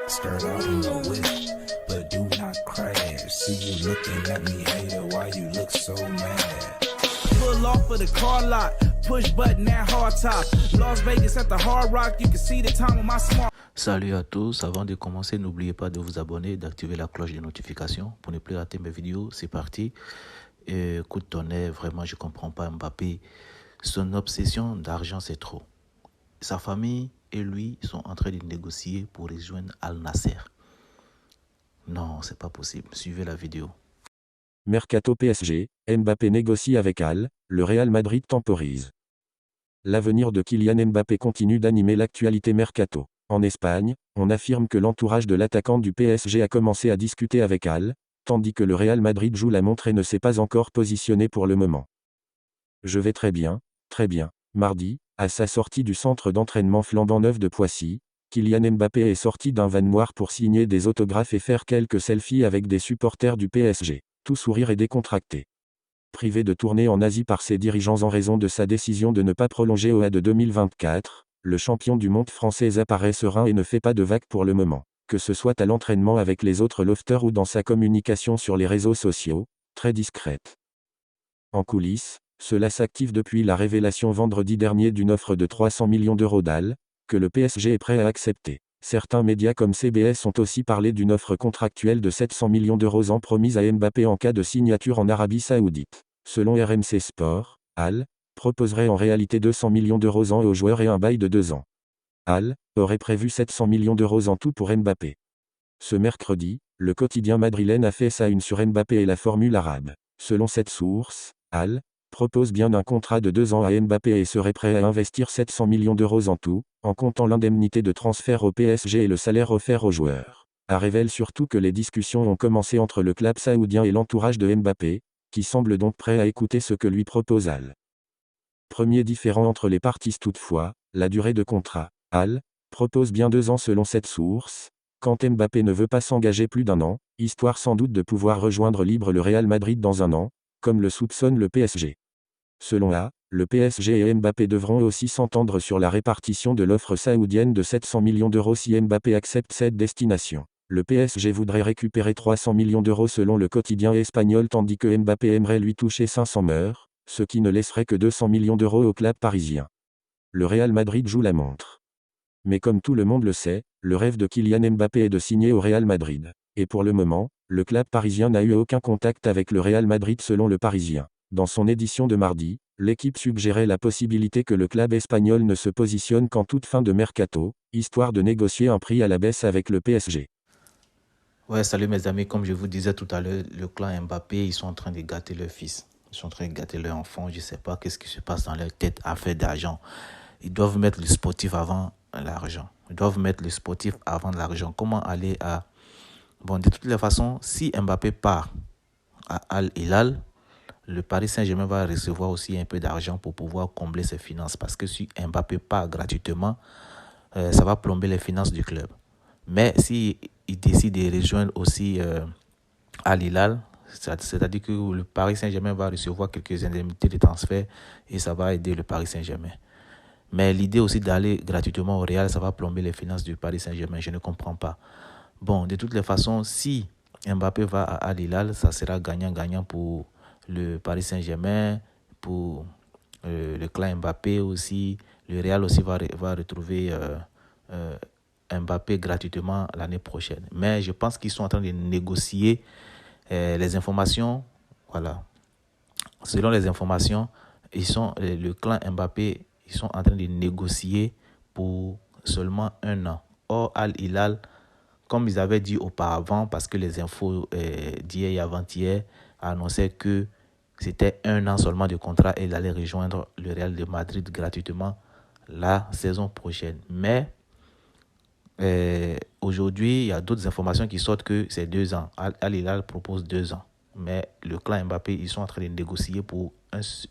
Skirt out in a wish, but do not crash. See you looking at me, hater, why you look so mad? Pull off of the car lot, push button at hard top. Las Vegas at the Hard Rock, you can see the time on my smart. Salut à tous, avant de commencer, n'oubliez pas de vous abonner, d'activer la cloche de notification pour ne plus rater mes vidéos. C'est parti. Coup de tonnerre, vraiment, je ne comprends pas Mbappé. Son obsession d'argent, c'est trop. Sa famille et lui sont en train de négocier pour rejoindre Al Nasser. Non, c'est pas possible. Suivez la vidéo. Mercato PSG, Mbappé négocie avec Al, le Real Madrid temporise. L'avenir de Kylian Mbappé continue d'animer l'actualité mercato. En Espagne, on affirme que l'entourage de l'attaquant du PSG a commencé à discuter avec Al, tandis que le Real Madrid joue la montre et ne s'est pas encore positionné pour le moment. Je vais très bien, très bien. Mardi, à sa sortie du centre d'entraînement flambant neuf de Poissy, Kylian Mbappé est sorti d'un van noir pour signer des autographes et faire quelques selfies avec des supporters du PSG. Tout sourire et décontracté. Privé de tournée en Asie par ses dirigeants en raison de sa décision de ne pas prolonger au A de 2024, le champion du monde français apparaît serein et ne fait pas de vagues pour le moment. Que ce soit à l'entraînement avec les autres lofters ou dans sa communication sur les réseaux sociaux, très discrète. En coulisses, cela s'active depuis la révélation vendredi dernier d'une offre de 300 millions d'euros d'Al, que le PSG est prêt à accepter. Certains médias comme CBS ont aussi parlé d'une offre contractuelle de 700 millions d'euros promise à Mbappé en cas de signature en Arabie Saoudite. Selon RMC Sport, Al proposerait en réalité 200 millions d'euros aux joueurs et un bail de 2 ans. Al aurait prévu 700 millions d'euros en tout pour Mbappé. Ce mercredi, le quotidien madrilène a fait sa une sur Mbappé et la formule arabe. Selon cette source, Al propose bien un contrat de 2 ans à Mbappé et serait prêt à investir 700 millions d'euros en tout, en comptant l'indemnité de transfert au PSG et le salaire offert aux joueurs. Elle révèle surtout que les discussions ont commencé entre le club saoudien et l'entourage de Mbappé, qui semble donc prêt à écouter ce que lui propose Al. Premier différend entre les parties toutefois, la durée de contrat. Al propose bien 2 ans selon cette source, quand Mbappé ne veut pas s'engager plus d'1 an, histoire sans doute de pouvoir rejoindre libre le Real Madrid dans 1 an, comme le soupçonne le PSG. Selon A, le PSG et Mbappé devront aussi s'entendre sur la répartition de l'offre saoudienne de 700 millions d'euros si Mbappé accepte cette destination. Le PSG voudrait récupérer 300 millions d'euros selon le quotidien espagnol tandis que Mbappé aimerait lui toucher 500 meurs, ce qui ne laisserait que 200 millions d'euros au club parisien. Le Real Madrid joue la montre. Mais comme tout le monde le sait, le rêve de Kylian Mbappé est de signer au Real Madrid. Et pour le moment, le club parisien n'a eu aucun contact avec le Real Madrid selon le Parisien. Dans son édition de mardi, l'équipe suggérait la possibilité que le club espagnol ne se positionne qu'en toute fin de mercato, histoire de négocier un prix à la baisse avec le PSG. Ouais, salut mes amis, comme je vous disais tout à l'heure, le clan Mbappé, ils sont en train de gâter leur fils. Ils sont en train de gâter leur enfant, je ne sais pas qu'est-ce qui se passe dans leur tête à faire d'argent. Ils doivent mettre le sportif avant l'argent. Ils doivent mettre le sportif avant l'argent. Comment aller à... Bon, de toutes les façons, si Mbappé part à Al Hilal, le Paris Saint-Germain va recevoir aussi un peu d'argent pour pouvoir combler ses finances. Parce que si Mbappé part gratuitement, ça va plomber les finances du club. Mais s'il décide de rejoindre aussi Al Hilal, c'est-à-dire que le Paris Saint-Germain va recevoir quelques indemnités de transfert et ça va aider le Paris Saint-Germain. Mais l'idée aussi d'aller gratuitement au Real, ça va plomber les finances du Paris Saint-Germain. Je ne comprends pas. Bon, de toutes les façons, si Mbappé va à Al Hilal, ça sera gagnant-gagnant pour le Paris Saint-Germain, pour le clan Mbappé aussi. Le Real aussi va retrouver Mbappé gratuitement l'année prochaine. Mais je pense qu'ils sont en train de négocier les informations. Voilà. Selon les informations, le clan Mbappé, ils sont en train de négocier pour seulement 1 an. Or, Al Hilal, comme ils avaient dit auparavant, parce que les infos d'hier et avant-hier annonçaient que c'était 1 an seulement de contrat et il allait rejoindre le Real de Madrid gratuitement la saison prochaine. Mais aujourd'hui, il y a d'autres informations qui sortent que c'est 2 ans. Al Hilal propose 2 ans. Mais le clan Mbappé, ils sont en train de négocier pour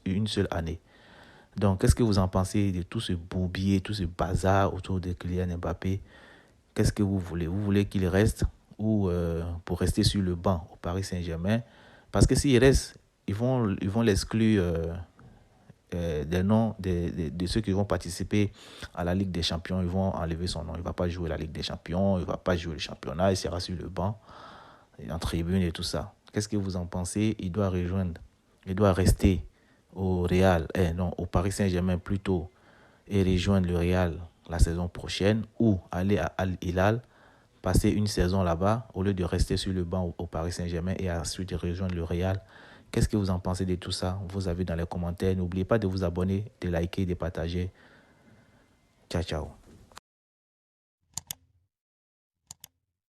une seule année. Donc, qu'est-ce que vous en pensez de tout ce bourbier, tout ce bazar autour de Kylian Mbappé? Qu'est-ce que vous voulez? Vous voulez qu'il reste ou pour rester sur le banc au Paris Saint-Germain? Parce que s'il reste, ils vont l'exclure des noms de ceux qui vont participer à la Ligue des Champions. Ils vont enlever son nom. Il ne va pas jouer la Ligue des Champions, il ne va pas jouer le championnat, il sera sur le banc, en tribune et tout ça. Qu'est-ce que vous en pensez? Il doit rester au Real, non, au Paris Saint-Germain plutôt, et rejoindre le Real la saison prochaine, ou aller à Al Hilal, passer une saison là-bas au lieu de rester sur le banc au Paris Saint-Germain et ensuite rejoindre le Real. Qu'est-ce que vous en pensez de tout ça? Vous avez dans les commentaires. N'oubliez pas de vous abonner, de liker, de partager. Ciao, ciao.